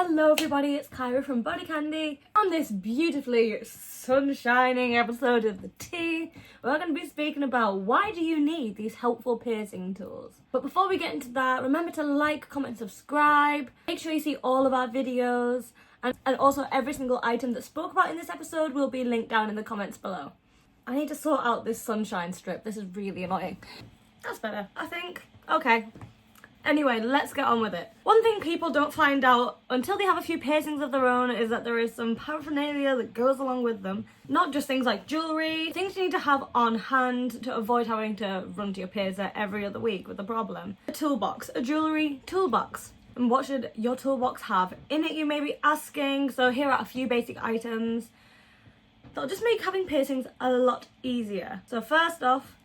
Hello everybody, it's Kyra from BodyCandy. On this beautifully sun-shining episode of The Tea, we're going to be speaking about why do you need these helpful piercing tools. But before we get into that, remember to like, comment, subscribe. Make sure you see all of our videos, and also every single item that's spoke about in this episode will be linked down in the comments below. I need to sort out this sunshine strip, this is really annoying. That's better, I think. Okay. Anyway, let's get on with it. One thing people don't find out until they have a few piercings of their own is that there is some paraphernalia that goes along with them. Not just things like jewellery, things you need to have on hand to avoid having to run to your piercer every other week with a problem. A toolbox, a jewellery toolbox. And what should your toolbox have in it, you may be asking? So here are a few basic items that'll just make having piercings a lot easier. So first off,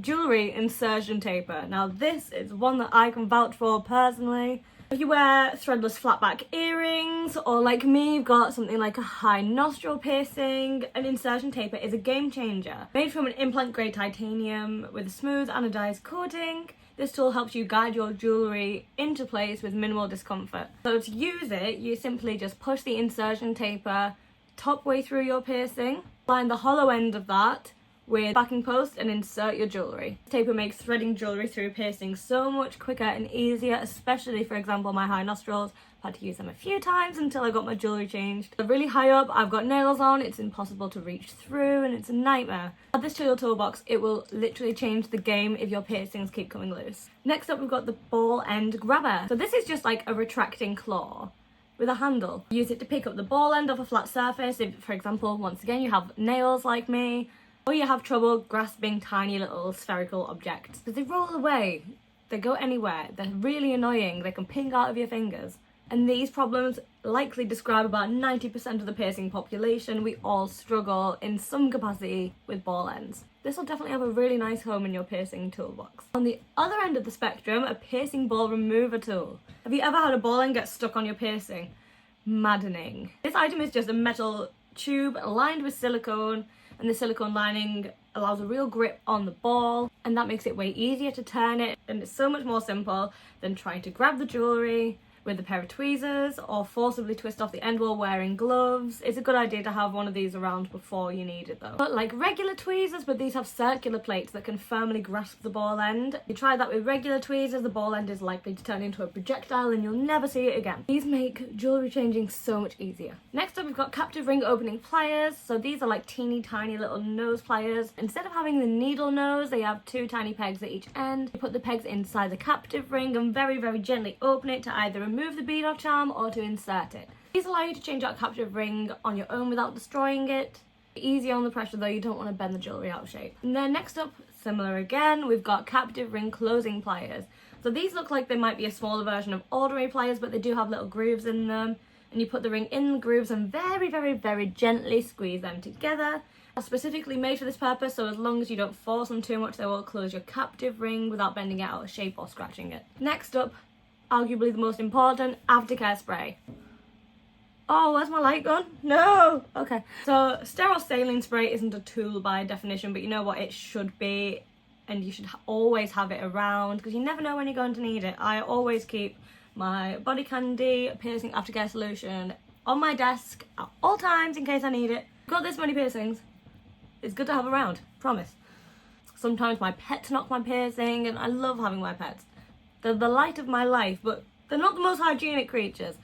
jewellery insertion taper. Now this is one that I can vouch for personally. If you wear threadless flat back earrings, or like me, you've got something like a high nostril piercing, an insertion taper is a game changer. Made from an implant-grade titanium with a smooth anodized coating, this tool helps you guide your jewellery into place with minimal discomfort. So to use it, you simply just push the insertion taper top way through your piercing, line the hollow end of that with backing post and insert your jewellery. This taper makes threading jewellery through piercing so much quicker and easier, especially for example my high nostrils. I've had to use them a few times until I got my jewellery changed. They're really high up, I've got nails on, it's impossible to reach through and it's a nightmare. Add this to your toolbox, it will literally change the game if your piercings keep coming loose. Next up we've got the ball end grabber. So this is just like a retracting claw with a handle. Use it to pick up the ball end off a flat surface if, for example, once again you have nails like me, or you have trouble grasping tiny little spherical objects. Because they roll away, they go anywhere, they're really annoying, they can ping out of your fingers. And these problems likely describe about 90% of the piercing population. We all struggle in some capacity with ball ends. This will definitely have a really nice home in your piercing toolbox. On the other end of the spectrum, a piercing ball remover tool. Have you ever had a ball end get stuck on your piercing? Maddening. This item is just a metal tube lined with silicone, and the silicone lining allows a real grip on the ball, and that makes it way easier to turn it, and it's so much more simple than trying to grab the jewellery with a pair of tweezers or forcibly twist off the end while wearing gloves. It's a good idea to have one of these around before you need it though. But like regular tweezers, but these have circular plates that can firmly grasp the ball end. If you try that with regular tweezers, the ball end is likely to turn into a projectile and you'll never see it again. These make jewellery changing so much easier. Next up we've got captive ring opening pliers. So these are like teeny tiny little nose pliers. Instead of having the needle nose, they have two tiny pegs at each end. You put the pegs inside the captive ring and very gently open it to either remove the bead or charm or to insert it. These allow you to change out captive ring on your own without destroying it. Easy on the pressure though, you don't want to bend the jewellery out of shape. And then next up, similar again, we've got captive ring closing pliers. So these look like they might be a smaller version of ordinary pliers, but they do have little grooves in them. And you put the ring in the grooves and very gently squeeze them together. They're specifically made for this purpose, so as long as you don't force them too much, they will close your captive ring without bending it out of shape or scratching it. Next up, arguably the most important, aftercare spray. Oh, where's my light gone? No! Okay. So, sterile saline spray isn't a tool by definition, but you know what it should be, and you should always have it around, because you never know when you're going to need it. I always keep my BodyCandy piercing aftercare solution on my desk at all times in case I need it. Got this many piercings. It's good to have around, promise. Sometimes my pets knock my piercing, and I love having my pets. They're the light of my life, but they're not the most hygienic creatures.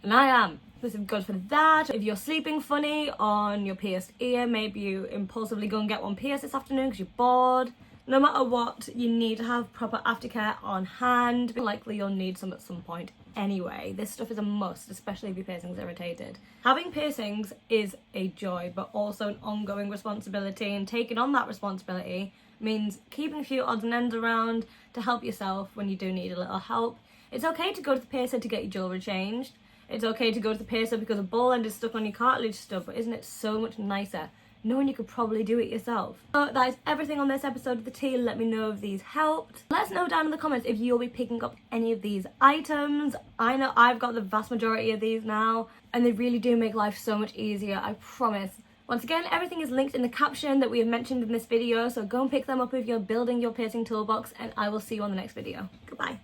And I am. This is good for that. If you're sleeping funny on your pierced ear, maybe you impulsively go and get one pierced this afternoon because you're bored. No matter what, you need to have proper aftercare on hand. Likely you'll need some at some point anyway. This stuff is a must, especially if your piercing's irritated. Having piercings is a joy, but also an ongoing responsibility, and taking on that responsibility means keeping a few odds and ends around to help yourself when you do need a little help. It's okay to go to the piercer to get your jewellery changed. It's okay to go to the piercer because a ball end is stuck on your cartilage stuff, but isn't it so much nicer knowing you could probably do it yourself? So that is everything on this episode of The Tea. Let me know if these helped. Let us know down in the comments if you'll be picking up any of these items. I know I've got the vast majority of these now, and they really do make life so much easier, I promise. Once again, everything is linked in the caption that we have mentioned in this video, so go and pick them up if you're building your piercing toolbox, and I will see you on the next video. Goodbye.